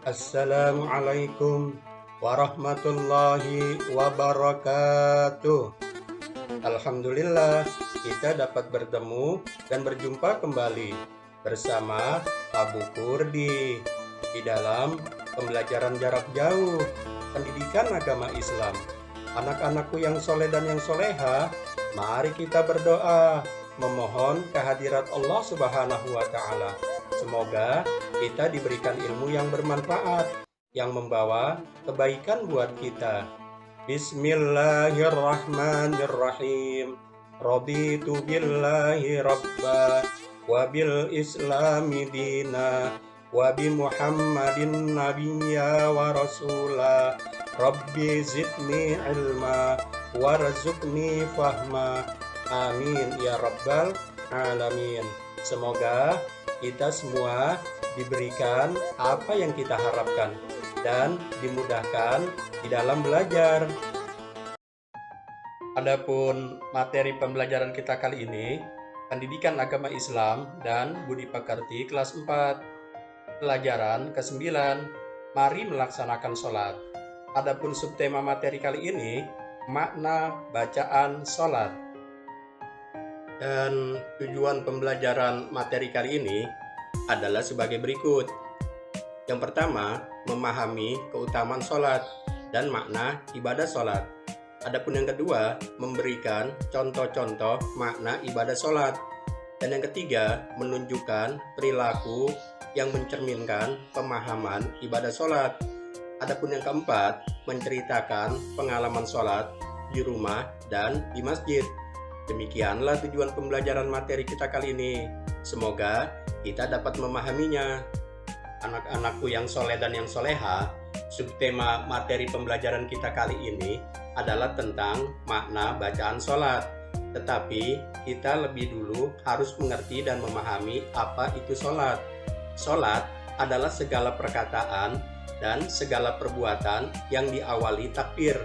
Assalamualaikum warahmatullahi wabarakatuh. Alhamdulillah, kita dapat bertemu dan berjumpa kembali bersama Abu Kurdi di dalam pembelajaran jarak jauh pendidikan agama Islam. Anak-anakku yang soleh dan yang soleha, mari kita berdoa memohon kehadirat Allah Subhanahu wa Ta'ala. Semoga kita diberikan ilmu yang bermanfaat, yang membawa kebaikan buat kita. Bismillahirrahmanirrahim. Raditu billahi rabba wa bil islami dina wa bi Muhammadin nabiyya wa rasula. Rabbi zidni ilma warzuqni fahma. Amin ya rabbal alamin. Semoga kita semua diberikan apa yang kita harapkan dan dimudahkan di dalam belajar. Adapun materi pembelajaran kita kali ini, pendidikan agama Islam dan budi pekerti kelas 4. Pelajaran ke-9, mari melaksanakan sholat. Adapun subtema materi kali ini, makna bacaan sholat. Dan tujuan pembelajaran materi kali ini adalah sebagai berikut. Yang pertama, memahami keutamaan sholat dan makna ibadah sholat. Adapun yang kedua, memberikan contoh-contoh makna ibadah sholat. Dan yang ketiga, menunjukkan perilaku yang mencerminkan pemahaman ibadah sholat. Adapun yang keempat, menceritakan pengalaman sholat di rumah dan di masjid. Demikianlah tujuan pembelajaran materi kita kali ini. Semoga kita dapat memahaminya. Anak-anakku yang soleh dan yang soleha, subtema materi pembelajaran kita kali ini adalah tentang makna bacaan sholat. Tetapi kita lebih dulu harus mengerti dan memahami apa itu sholat. Sholat adalah segala perkataan dan segala perbuatan yang diawali takbir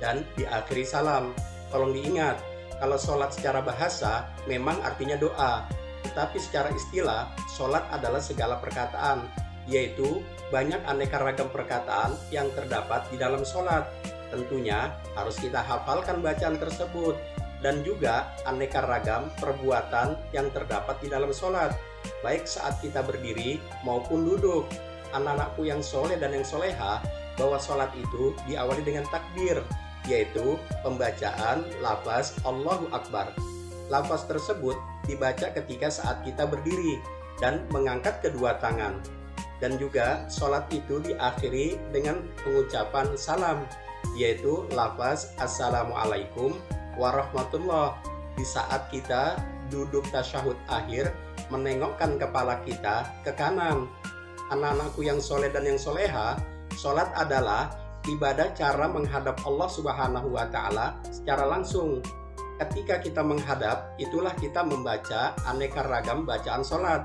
dan diakhiri salam. Tolong diingat, kalau sholat secara bahasa memang artinya doa, tetapi secara istilah sholat adalah segala perkataan, yaitu banyak aneka ragam perkataan yang terdapat di dalam sholat. Tentunya harus kita hafalkan bacaan tersebut, dan juga aneka ragam perbuatan yang terdapat di dalam sholat, baik saat kita berdiri maupun duduk. Anak-anakku yang soleh dan yang soleha, bahwa sholat itu diawali dengan takbir, yaitu pembacaan lafaz Allahu Akbar. Lafaz tersebut dibaca ketika saat kita berdiri dan mengangkat kedua tangan. Dan juga sholat itu diakhiri dengan pengucapan salam, yaitu lafaz Assalamualaikum warahmatullah. Di saat kita duduk tasyahud akhir, menengokkan kepala kita ke kanan. Anak-anakku yang soleh dan yang soleha, sholat adalah ibadah cara menghadap Allah Subhanahu wa Ta'ala secara langsung. Ketika kita menghadap, itulah kita membaca aneka ragam bacaan sholat.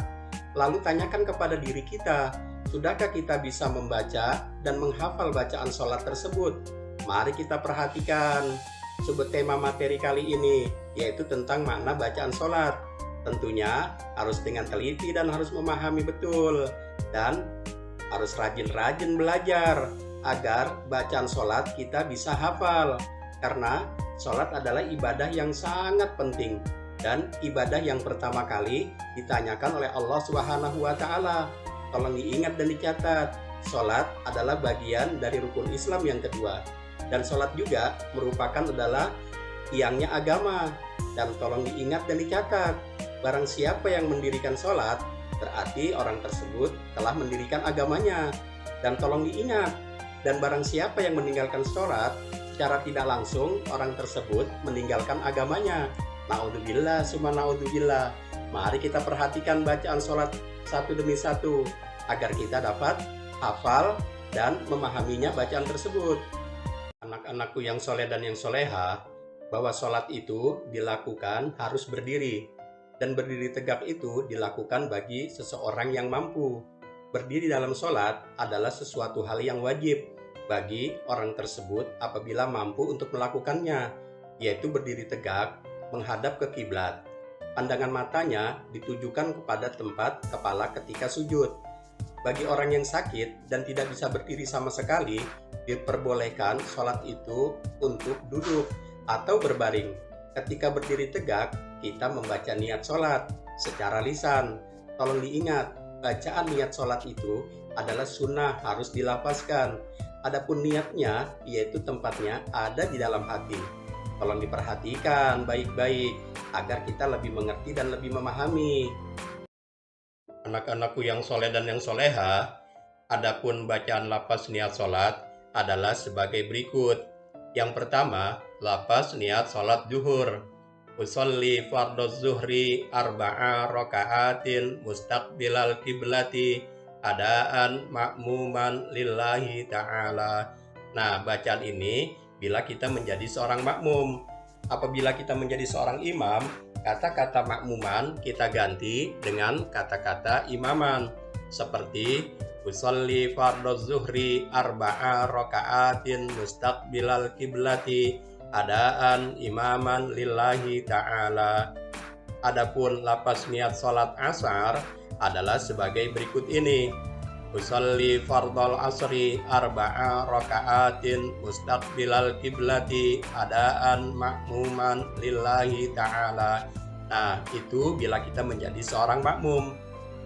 Lalu tanyakan kepada diri kita, sudahkah kita bisa membaca dan menghafal bacaan sholat tersebut? Mari kita perhatikan subtema materi kali ini, yaitu tentang makna bacaan sholat. Tentunya harus dengan teliti dan harus memahami betul, dan harus rajin-rajin belajar agar bacaan sholat kita bisa hafal. Karena sholat adalah ibadah yang sangat penting dan ibadah yang pertama kali ditanyakan oleh Allah Subhanahu wa Ta'ala. Tolong diingat dan dicatat, sholat adalah bagian dari rukun Islam yang kedua, dan sholat juga merupakan adalah tiangnya agama. Dan tolong diingat dan dicatat, barang siapa yang mendirikan sholat, berarti orang tersebut telah mendirikan agamanya. Dan tolong diingat, dan barang siapa yang meninggalkan sholat, secara tidak langsung orang tersebut meninggalkan agamanya. Naudzubillah summa naudzubillah. Mari kita perhatikan bacaan sholat satu demi satu, agar kita dapat hafal dan memahaminya bacaan tersebut. Anak-anakku yang soleh dan yang soleha, bahwa sholat itu dilakukan harus berdiri, dan berdiri tegak itu dilakukan bagi seseorang yang mampu. Berdiri dalam sholat adalah sesuatu hal yang wajib bagi orang tersebut apabila mampu untuk melakukannya, yaitu berdiri tegak menghadap ke kiblat. Pandangan matanya ditujukan kepada tempat kepala ketika sujud. Bagi orang yang sakit dan tidak bisa berdiri sama sekali, diperbolehkan sholat itu untuk duduk atau berbaring. Ketika berdiri tegak, kita membaca niat sholat secara lisan. Tolong diingat, bacaan niat sholat itu adalah sunnah, harus dilafazkan. Adapun niatnya, yaitu tempatnya ada di dalam hati. Tolong diperhatikan baik-baik agar kita lebih mengerti dan lebih memahami. Anak-anakku yang soleh dan yang soleha, adapun bacaan lafaz niat sholat adalah sebagai berikut. Yang pertama, lafaz niat sholat zuhur. Usolli fardhu zuhri arba'a raka'atin mustaqbilal kiblati adaan ma'muman lillahi ta'ala. Nah, bacaan ini bila kita menjadi seorang makmum. Apabila kita menjadi seorang imam, kata-kata makmuman kita ganti dengan kata-kata imaman. Seperti usolli fardhu zuhri arba'a raka'atin mustaqbilal kiblati adaan imaman lillahi ta'ala. Adapun lafaz niat salat asar adalah sebagai berikut ini. Usolli fardhal asri arba'a raka'atin mustaqbilal kiblati adaan ma'muman lillahi ta'ala. Nah, itu bila kita menjadi seorang makmum.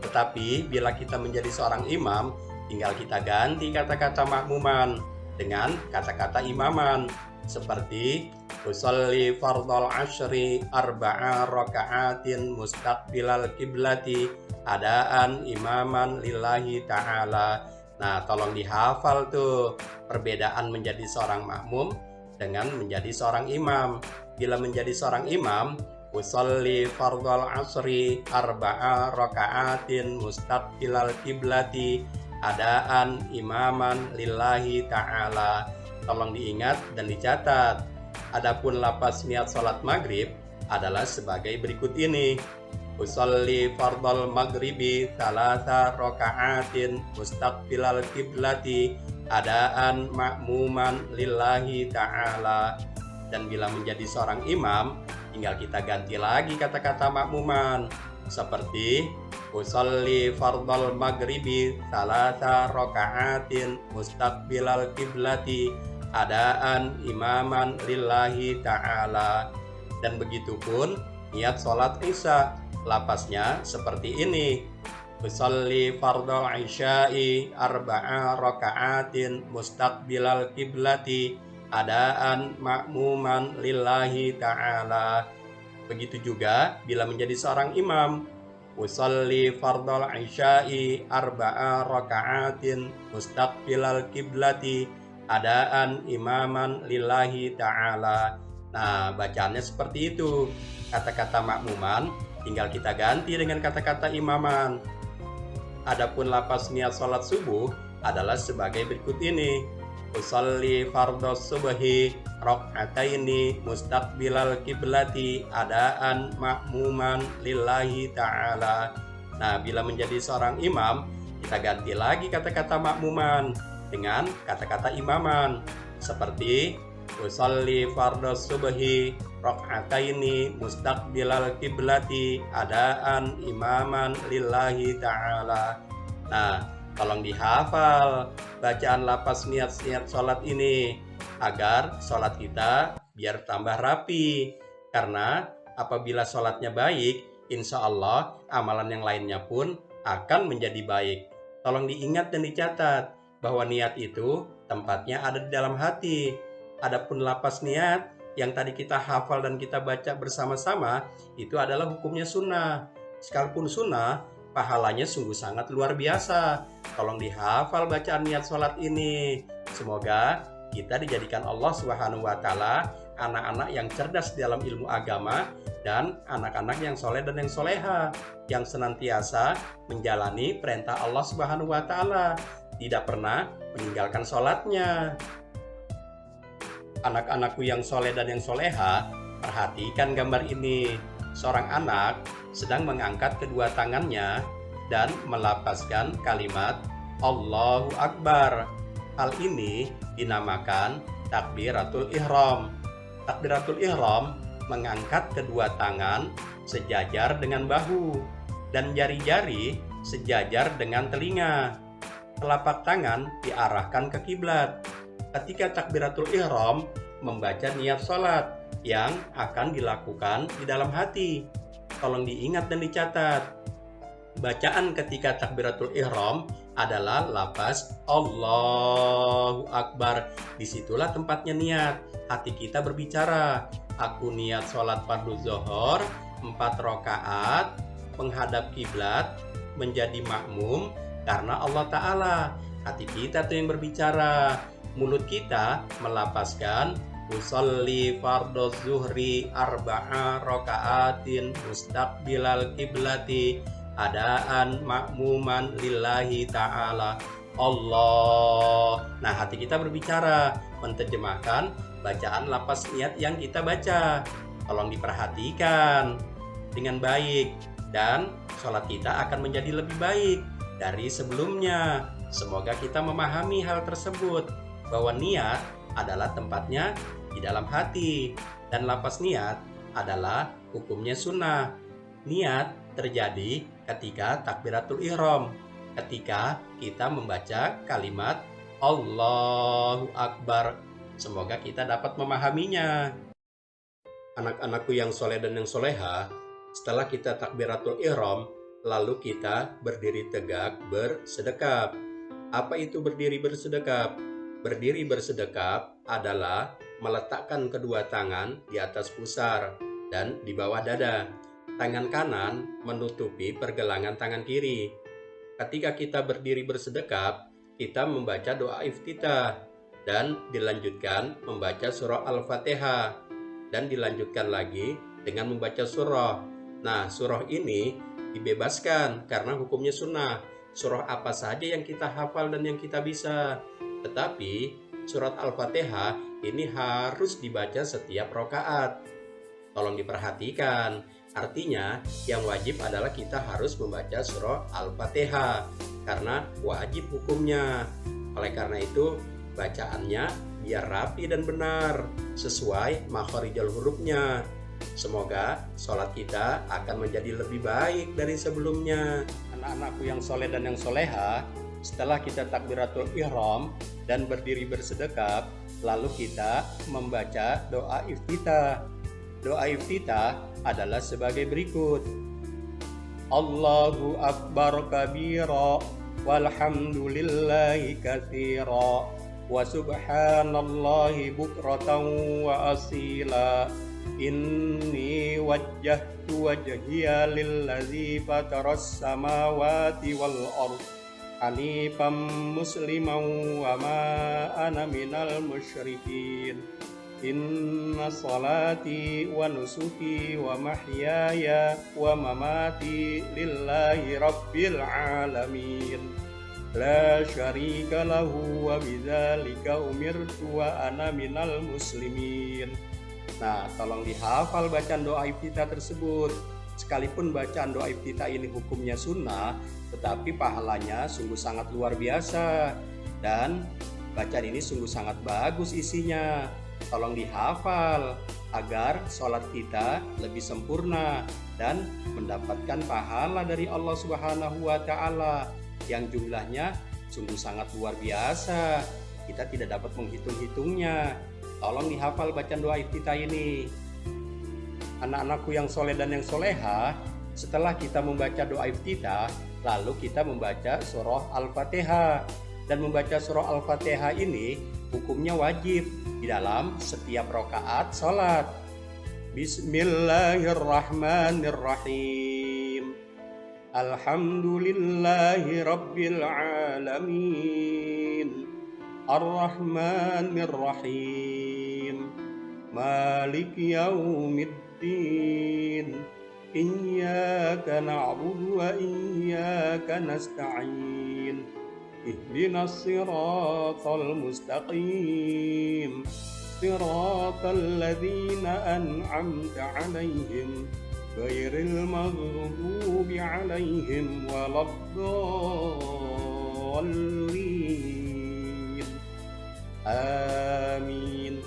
Tetapi bila kita menjadi seorang imam, tinggal kita ganti kata-kata makmuman dengan kata-kata imaman. Seperti usolli fardhal asri arba'a raka'atin mustaqbilal kiblati adaan imaman lillahi ta'ala. Nah, tolong dihafal tuh perbedaan menjadi seorang makmum dengan menjadi seorang imam. Bila menjadi seorang imam, usolli fardhal asri arba'a raka'atin mustaqbilal kiblati adaan imaman lillahi ta'ala. Tolong diingat dan dicatat. Adapun lafaz niat salat maghrib adalah sebagai berikut ini. Usolli fardhal maghribi thalatha raka'atin mustaqbilal kiblati adaan ma'muman lillahi ta'ala. Dan bila menjadi seorang imam, tinggal kita ganti lagi kata-kata makmuman. Seperti usolli fardhal maghribi thalatha raka'atin mustaqbilal kiblati adaan imaman lillahi ta'ala. Dan begitu pun niat sholat isya, lafaznya seperti ini. Usolli fardhal isya'i arba'a raka'atin mustaqbilal kiblati adaan ma'muman lillahi ta'ala. Begitu juga bila menjadi seorang imam. Usolli fardhal isya'i arba'a raka'atin mustaqbilal kiblati adaan imaman lillahi ta'ala. Nah, bacaannya seperti itu. Kata-kata makmuman tinggal kita ganti dengan kata-kata imaman. Adapun lafaz niat salat subuh adalah sebagai berikut ini. Usolli fardhu subhi raka'ataini mustaqbilal kiblati adaan ma'muman lillahi ta'ala. Nah, bila menjadi seorang imam, kita ganti lagi kata-kata makmuman dengan kata-kata imaman. Seperti usolli fardhu subhi raka'ataini mustaqbilal kiblati adaan imaman lillahi ta'ala. Nah, tolong dihafal bacaan lafaz niat sholat ini agar sholat kita biar tambah rapi. Karena apabila sholatnya baik, insya Allah amalan yang lainnya pun akan menjadi baik. Tolong diingat dan dicatat bahwa niat itu tempatnya ada di dalam hati. Adapun lafaz niat yang tadi kita hafal dan kita baca bersama-sama itu adalah hukumnya sunnah. Sekalipun sunnah, pahalanya sungguh sangat luar biasa. Tolong dihafal bacaan niat sholat ini. Semoga kita dijadikan Allah Subhanahu wa Ta'ala anak-anak yang cerdas dalam ilmu agama dan anak-anak yang soleh dan yang soleha, yang senantiasa menjalani perintah Allah Subhanahu wa Ta'ala, tidak pernah meninggalkan sholatnya. Anak-anakku yang soleh dan yang soleha, perhatikan gambar ini. Seorang anak sedang mengangkat kedua tangannya dan melafazkan kalimat Allahu Akbar. Hal ini dinamakan takbiratul ihram. Takbiratul ihram mengangkat kedua tangan sejajar dengan bahu dan jari-jari sejajar dengan telinga. Telapak tangan diarahkan ke kiblat. Ketika takbiratul ihram, membaca niat sholat yang akan dilakukan di dalam hati. Tolong diingat dan dicatat. Bacaan ketika takbiratul ihram adalah lafaz Allahu Akbar. Disitulah tempatnya niat. Hati kita berbicara, aku niat sholat fardu zuhur 4 rakaat, menghadap kiblat, menjadi makmum karena Allah Ta'ala. Hati kita tuh yang berbicara. Mulut kita melafazkan usolli fardhu zuhri 4 rakaatin mustaqbilal kiblati adaan makmuman lillahi ta'ala Allah. Nah, hati kita berbicara, menerjemahkan bacaan lafaz niat yang kita baca. Tolong diperhatikan dengan baik, dan sholat kita akan menjadi lebih baik dari sebelumnya. Semoga kita memahami hal tersebut, bahwa niat adalah tempatnya di dalam hati, dan lafaz niat adalah hukumnya sunnah. Niat terjadi ketika takbiratul ihram, ketika kita membaca kalimat Allahu Akbar. Semoga kita dapat memahaminya. Anak-anakku yang soleh dan yang soleha, setelah kita takbiratul ihram, lalu kita berdiri tegak bersedekap. Apa itu berdiri bersedekap? Berdiri bersedekap adalah meletakkan kedua tangan di atas pusar dan di bawah dada. Tangan kanan menutupi pergelangan tangan kiri. Ketika kita berdiri bersedekap, kita membaca doa iftitah dan dilanjutkan membaca surah Al-Fatihah dan dilanjutkan lagi dengan membaca surah. Nah, surah ini dibebaskan karena hukumnya sunnah. Surah apa saja yang kita hafal dan yang kita bisa. Tetapi surat Al-Fatihah ini harus dibaca setiap rakaat. Tolong diperhatikan. Artinya yang wajib adalah kita harus membaca surah Al-Fatihah karena wajib hukumnya. Oleh karena itu bacaannya biar rapi dan benar sesuai makharijul hurufnya. Semoga sholat kita akan menjadi lebih baik dari sebelumnya. Anak-anakku yang soleh dan yang soleha, setelah kita takbiratul ihram dan berdiri bersedekap, lalu kita membaca doa iftitah. Doa iftitah adalah sebagai berikut. Allahu Akbar kabira walhamdulillahi katsira wa subhanallahi bukratan wa asila. Inni wajjahtu wajhiya lillazi fataras samawati wal ardh hanifan musliman wa ma ana minal musyrikin. Inna salati wa nusuki wa mahyaya wa mamati lillahi rabbil alamin. La syarika lahu wa bidzalika umirtu wa ana minal muslimin. Nah, tolong dihafal bacaan doa iftitah tersebut. Sekalipun bacaan doa iftitah ini hukumnya sunnah, tetapi pahalanya sungguh sangat luar biasa. Dan bacaan ini sungguh sangat bagus isinya. Tolong dihafal agar sholat kita lebih sempurna dan mendapatkan pahala dari Allah Subhanahu wa Ta'ala yang jumlahnya sungguh sangat luar biasa. Kita tidak dapat menghitung-hitungnya. Tolong dihafal bacaan doa iftitah ini. Anak-anakku yang soleh dan yang soleha, setelah kita membaca doa iftitah, lalu kita membaca surah Al-Fatihah. Dan membaca surah Al-Fatihah ini hukumnya wajib di dalam setiap rakaat sholat. Bismillahirrahmanirrahim. Alhamdulillahi rabbil alamin. Ar-Rahmanir-Rahim. Malik yaumiddin. Iyyaka na'budu wa iyyaka nasta'in. Ihdinas siratal mustaqim. Siratal ladzina an'amta 'alaihim ghairil maghdubi 'alaihim waladdallin. Amin.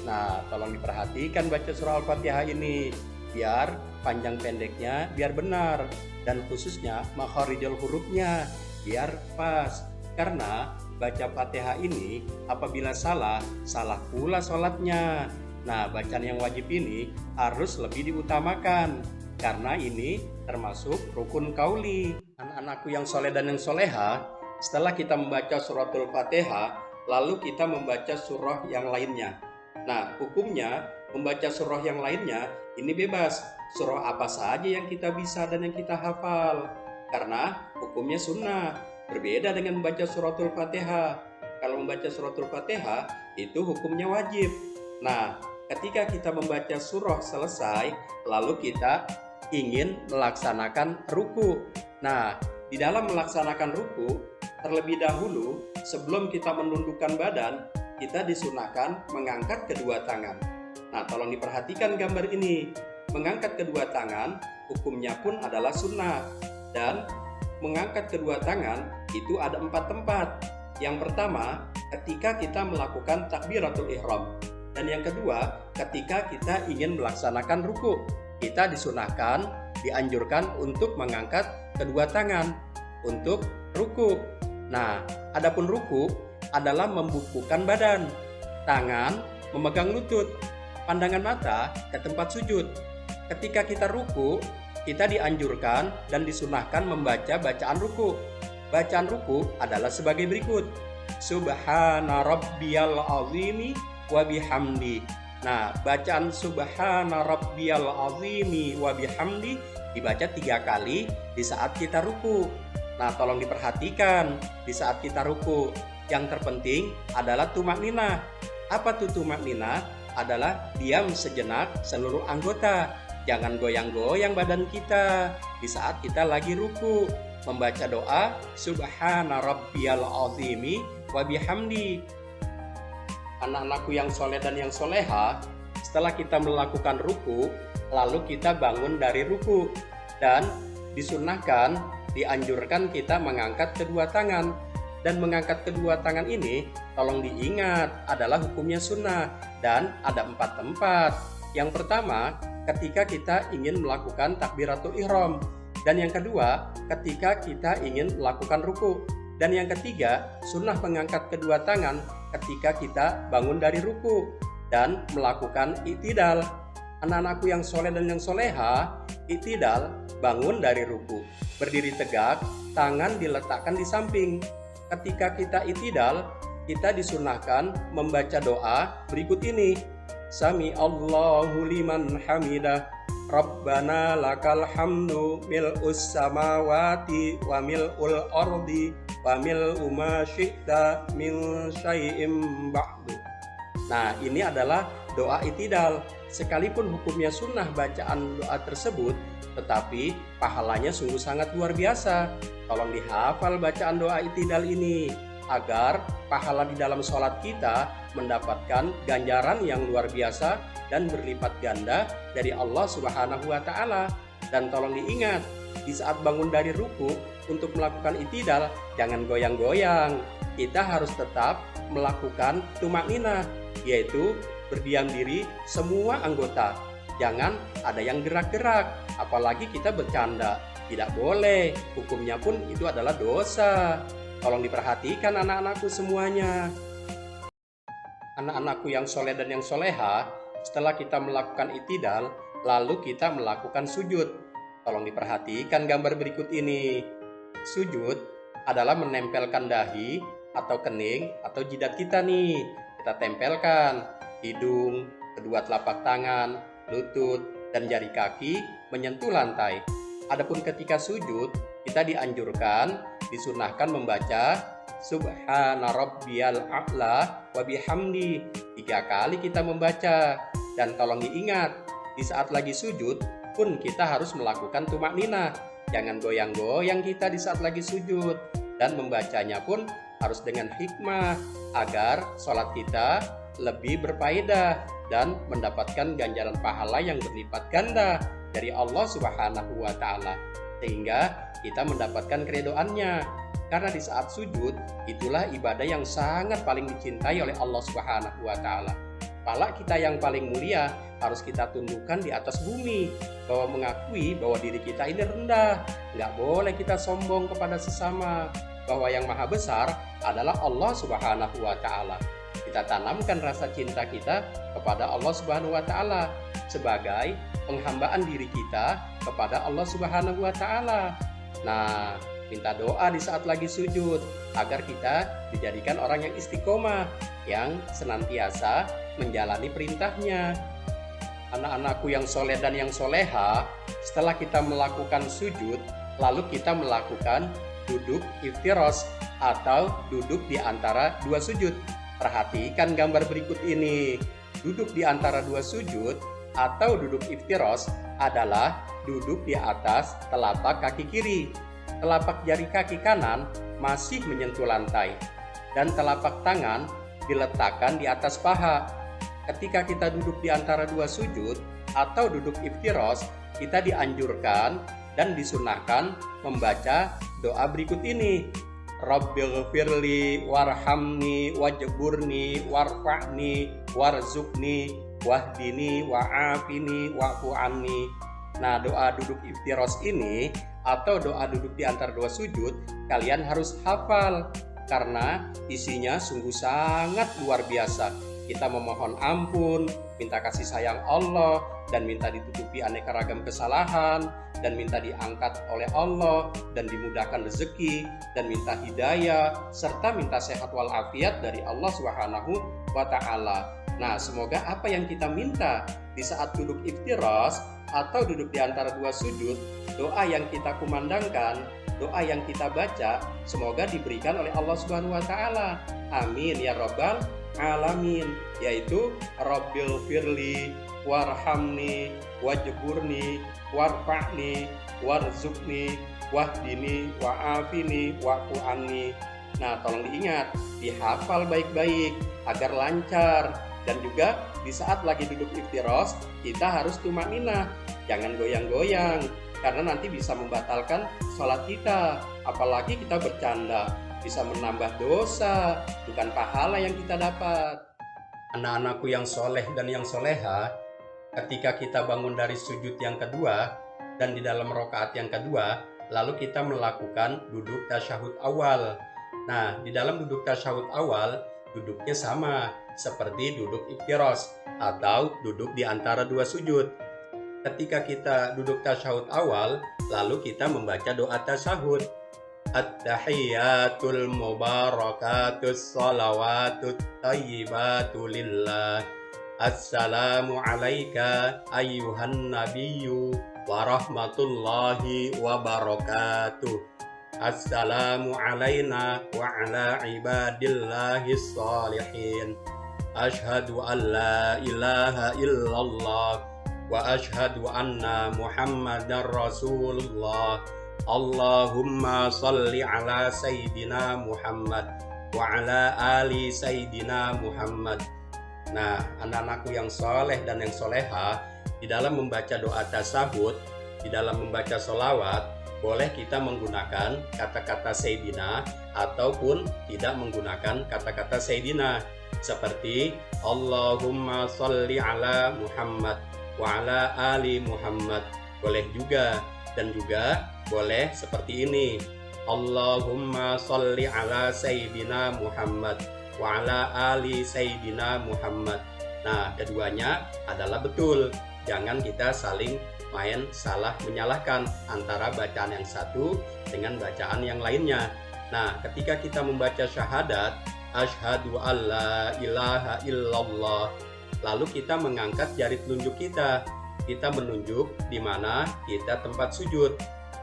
Nah, tolong diperhatikan baca surah Al-Fatihah ini biar panjang pendeknya biar benar, dan khususnya makharijul hurufnya biar pas. Karena baca Fatihah ini apabila salah, salah pula sholatnya. Nah, bacaan yang wajib ini harus lebih diutamakan karena ini termasuk rukun qauli. Anak-anakku yang soleh dan yang soleha, setelah kita membaca suratul Fatihah, lalu kita membaca surah yang lainnya. Nah, hukumnya membaca surah yang lainnya ini bebas. Surah apa saja yang kita bisa dan yang kita hafal. Karena hukumnya sunnah. Berbeda dengan membaca suratul Fatihah. Kalau membaca suratul Fatihah itu hukumnya wajib. Nah, ketika kita membaca surah selesai, lalu kita ingin melaksanakan ruku. Nah, di dalam melaksanakan ruku, terlebih dahulu sebelum kita menundukkan badan, kita disunahkan mengangkat kedua tangan. Nah, tolong diperhatikan gambar ini. Mengangkat kedua tangan, hukumnya pun adalah sunnah. Dan mengangkat kedua tangan itu ada 4 tempat. Yang pertama, ketika kita melakukan takbiratul ihram. Dan yang kedua, ketika kita ingin melaksanakan ruku. Kita disunahkan, dianjurkan untuk mengangkat kedua tangan untuk ruku. Nah, adapun ruku adalah membukukan badan, tangan memegang lutut, pandangan mata ke tempat sujud. Ketika kita ruku, kita dianjurkan dan disunahkan membaca bacaan ruku. Bacaan ruku adalah sebagai berikut. Subhana rabbiyal azimi wa bihamdi. Nah, bacaan subhana rabbiyal azimi wa bihamdi dibaca 3 kali di saat kita ruku. Nah, tolong diperhatikan di saat kita ruku. Yang terpenting adalah tumakninah. Apa tuh tumakninah? Adalah diam sejenak seluruh anggota. Jangan goyang-goyang badan kita di saat kita lagi ruku. Membaca doa subhana rabbiyal azimi wa bihamdi. Anak-anakku yang soleh dan yang soleha, setelah kita melakukan ruku, lalu kita bangun dari ruku. Dan disunahkan, dianjurkan kita mengangkat kedua tangan. Dan mengangkat kedua tangan ini, tolong diingat, adalah hukumnya sunnah. Dan ada 4 tempat. Yang pertama, ketika kita ingin melakukan takbiratul ihram. Dan yang kedua, ketika kita ingin melakukan ruku. Dan yang ketiga, sunnah mengangkat kedua tangan ketika kita bangun dari ruku dan melakukan i'tidal. Anak-anakku yang soleh dan yang soleha, i'tidal, bangun dari ruku, berdiri tegak, tangan diletakkan di samping. Ketika kita i'tidal, kita disunahkan membaca doa berikut ini. Sami Allahu liman hamidah, Rabbana lakal hamdu mil'us samawati wa mil'ul ardi wa mil'u ma syi'ta min syai'im ba'du. Nah, ini adalah doa i'tidal. Sekalipun hukumnya sunnah bacaan doa tersebut, tetapi pahalanya sungguh sangat luar biasa. Tolong dihafal bacaan doa i'tidal ini agar pahala di dalam sholat kita mendapatkan ganjaran yang luar biasa dan berlipat ganda dari Allah Subhanahu wa Ta'ala. Dan tolong diingat, di saat bangun dari ruku untuk melakukan i'tidal, jangan goyang-goyang. Kita harus tetap melakukan tumakninah, yaitu berdiam diri semua anggota. Jangan ada yang gerak-gerak, apalagi kita bercanda. Tidak boleh, hukumnya pun itu adalah dosa. Tolong diperhatikan anak-anakku semuanya. Anak-anakku yang soleh dan yang soleha, setelah kita melakukan i'tidal, lalu kita melakukan sujud. Tolong diperhatikan gambar berikut ini. Sujud adalah menempelkan dahi atau kening atau jidat kita nih. Kita tempelkan hidung, kedua telapak tangan, lutut, dan jari kaki menyentuh lantai. Adapun ketika sujud, kita dianjurkan, disunahkan membaca Subhana rabbiyal a'la wa bihamdi 3 kali kita membaca. Dan tolong diingat, di saat lagi sujud pun kita harus melakukan tumakninah. Jangan goyang-goyang kita di saat lagi sujud. Dan membacanya pun harus dengan hikmah agar sholat kita lebih berfaedah dan mendapatkan ganjaran pahala yang berlipat ganda dari Allah Subhanahu wa Ta'ala, sehingga kita mendapatkan keridhoannya. Karena di saat sujud itulah ibadah yang sangat paling dicintai oleh Allah Subhanahu wa Ta'ala. Pala kita yang paling mulia harus kita tundukkan di atas bumi, bahwa mengakui bahwa diri kita ini rendah. Nggak boleh kita sombong kepada sesama. bahwa yang maha besar adalah Allah Subhanahu wa Ta'ala. Kita tanamkan rasa cinta kita kepada Allah Subhanahu wa Ta'ala sebagai penghambaan diri kita kepada Allah Subhanahu wa Ta'ala. Nah, minta doa di saat lagi sujud agar kita dijadikan orang yang istiqomah, yang senantiasa menjalani perintahnya. Anak-anakku yang soleh dan yang soleha, setelah kita melakukan sujud, lalu kita melakukan duduk iftirosh atau duduk di antara dua sujud. Perhatikan gambar berikut ini. Duduk di antara dua sujud atau duduk iftirosh adalah duduk di atas telapak kaki kiri. Telapak jari kaki kanan masih menyentuh lantai dan telapak tangan diletakkan di atas paha. Ketika kita duduk di antara dua sujud atau duduk iftirosh, kita dianjurkan dan disunahkan membaca doa berikut ini. Rabbighfirli warhamni wajburni warfa'ni warzuqni wahdini wa'afini wa'fu anni. Nah, doa duduk iftirosh ini atau doa duduk di antara dua sujud kalian harus hafal karena isinya sungguh sangat luar biasa. Kita memohon ampun, minta kasih sayang Allah, dan minta ditutupi aneka ragam kesalahan, dan minta diangkat oleh Allah, dan dimudahkan rezeki, dan minta hidayah, serta minta sehat walafiat dari Allah Subhanahu wa Ta'ala. Nah, semoga apa yang kita minta di saat duduk iftirosh atau duduk di antara dua sujud, doa yang kita kumandangkan, doa yang kita baca, semoga diberikan oleh Allah Subhanahu wa Ta'ala. Amin ya rabbal alamin, yaitu Rabbil firli warhamni wajburni warfa'ni warzuqni wahdini wa'afini wa'fu anni. Nah, tolong diingat, dihafal baik-baik agar lancar, dan juga di saat lagi duduk iftirosh kita harus tumakninah, jangan goyang-goyang karena nanti bisa membatalkan sholat kita, apalagi kita bercanda, bisa menambah dosa, bukan pahala yang kita dapat. Anak-anakku yang soleh dan yang soleha, ketika kita bangun dari sujud yang kedua dan di dalam rakaat yang kedua, lalu kita melakukan duduk tasyahud awal. Nah, di dalam duduk tasyahud awal, duduknya sama seperti duduk iftirosh atau duduk di antara dua sujud. Ketika kita duduk tasyahud awal, lalu kita membaca doa tasyahud. At-tahiyyatul mubarakatus salawatut tayyibatu lillah. Assalamu alaika ayyuhan nabiyyu wa rahmatullahi wa barakatuh. Assalamu alaina wa ala ibadillahis salihin. Ashhadu an la ilaha illallah wa ashhadu anna Muhammadar Rasulullah. Allahumma salli ala Sayyidina Muhammad wa ala ali Sayyidina Muhammad. Nah, anak-anakku yang soleh dan yang soleha, di dalam membaca doa tasyahud, di dalam membaca sholawat, boleh kita menggunakan kata-kata Sayyidina ataupun tidak menggunakan kata-kata Sayyidina, seperti Allahumma salli ala Muhammad wa ala ali Muhammad. Boleh juga, dan juga boleh seperti ini, Allahumma salli ala Sayyidina Muhammad wa ala ali Sayyidina Muhammad. Nah, keduanya adalah betul. Jangan kita saling main salah menyalahkan antara bacaan yang satu dengan bacaan yang lainnya. Nah, ketika kita membaca syahadat, asyhadu alla ilaha illallah, lalu kita mengangkat jari telunjuk kita menunjuk di mana kita tempat sujud.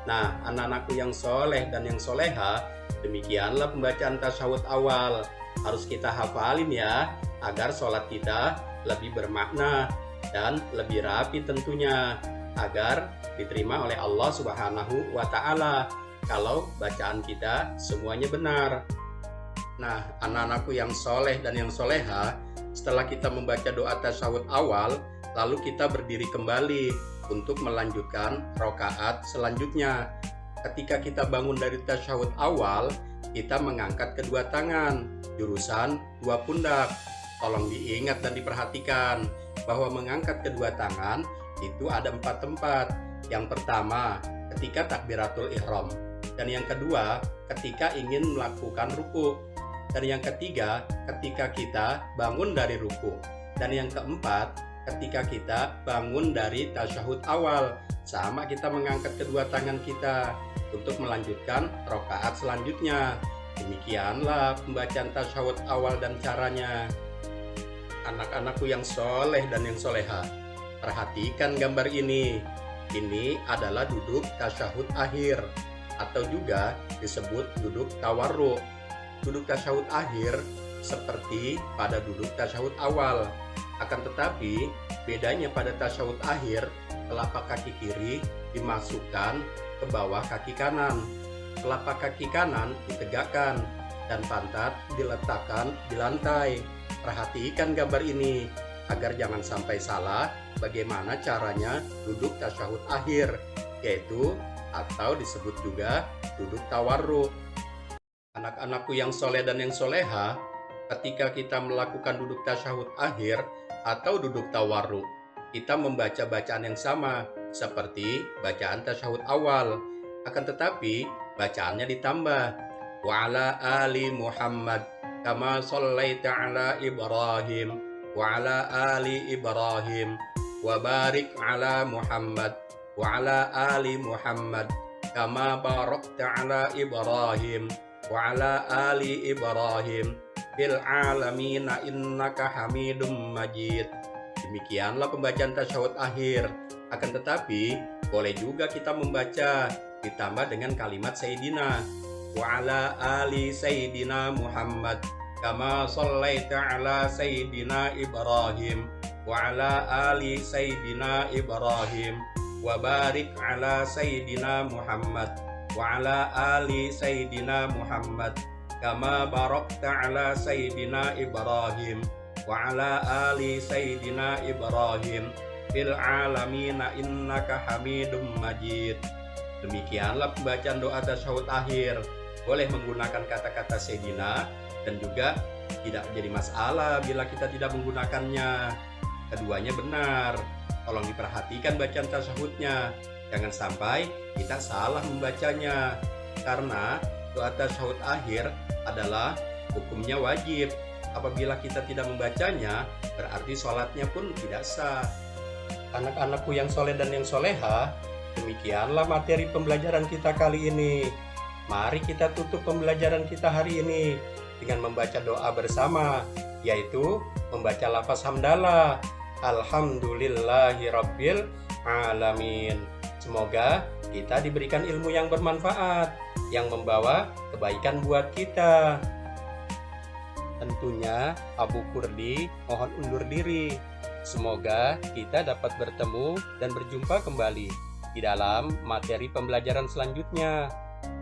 Nah, anak-anakku yang soleh dan yang soleha, demikianlah pembacaan tasyahud awal. Harus kita hafalin ya, agar sholat kita lebih bermakna dan lebih rapi tentunya, agar diterima oleh Allah Subhanahu wa Ta'ala kalau bacaan kita semuanya benar. Nah, anak-anakku yang soleh dan yang soleha, setelah kita membaca doa tasyahud awal, lalu kita berdiri kembali untuk melanjutkan rakaat selanjutnya. Ketika kita bangun dari tasyahud awal, kita mengangkat kedua tangan jurusan dua pundak. Tolong diingat dan diperhatikan bahwa mengangkat kedua tangan itu ada 4 tempat. Yang pertama, ketika takbiratul ihram. Dan yang kedua, ketika ingin melakukan ruku. Dan yang ketiga, ketika kita bangun dari ruku. Dan yang keempat, ketika kita bangun dari tasyahud awal. Sama kita mengangkat kedua tangan kita untuk melanjutkan rakaat selanjutnya. Demikianlah pembacaan tasyahud awal dan caranya. Anak-anakku yang soleh dan yang soleha, perhatikan gambar ini. Ini adalah duduk tasyahud akhir atau juga disebut duduk tawarruk. Duduk tasyahud akhir seperti pada duduk tasyahud awal. Akan tetapi bedanya pada tasyahud akhir, telapak kaki kiri dimasukkan ke bawah kaki kanan. Telapak kaki kanan ditegakkan dan pantat diletakkan di lantai. Perhatikan gambar ini agar jangan sampai salah bagaimana caranya duduk tasyahud akhir, yaitu atau disebut juga duduk tawarruk. Anak-anakku yang soleh dan yang soleha, ketika kita melakukan duduk tasyahud akhir atau duduk tawarruk, kita membaca bacaan yang sama seperti bacaan tasyahud awal. Akan tetapi bacaannya ditambah. Wa ala ali Muhammad kama shallaita ala Ibrahim wa ala ali Ibrahim wa barik ala Muhammad wa ala ali Muhammad kama barakta ala Ibrahim wa ala ali Ibrahim fil alamin innaka Hamidum Majid. Demikianlah pembacaan tasyahud akhir. Akan tetapi boleh juga kita membaca ditambah dengan kalimat Sayyidina wa ala ali Sayyidina Muhammad kama shallaita ala Sayyidina Ibrahim wa ala ali Sayyidina Ibrahim wa barik ala Sayyidina Muhammad wa ala ali Sayyidina Muhammad kama barakta ala Sayyidina Ibrahim wa ala ali Sayyidina Ibrahim fil alamin innaka Hamidum Majid. Demikianlah pembacaan doa tasyahud akhir. Boleh menggunakan kata-kata Sayyidina dan juga tidak jadi masalah bila kita tidak menggunakannya. Keduanya benar. Tolong diperhatikan bacaan tasyahudnya. Jangan sampai kita salah membacanya. Karena doa tasyahud akhir adalah hukumnya wajib. Apabila kita tidak membacanya, berarti sholatnya pun tidak sah. Anak-anakku yang soleh dan yang soleha, demikianlah materi pembelajaran kita kali ini. Mari kita tutup pembelajaran kita hari ini dengan membaca doa bersama, yaitu membaca lafaz hamdalah. Alhamdulillahi Rabbil Alamin. Semoga kita diberikan ilmu yang bermanfaat, yang membawa kebaikan buat kita. Tentunya Abu Kurdi mohon undur diri. Semoga kita dapat bertemu dan berjumpa kembali di dalam materi pembelajaran selanjutnya.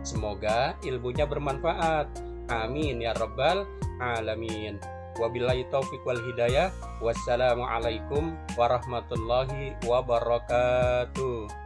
Semoga ilmunya bermanfaat. Amin ya rabbal alamin. Wabillahi taufiq wal hidayah. Wassalamualaikum warahmatullahi wabarakatuh.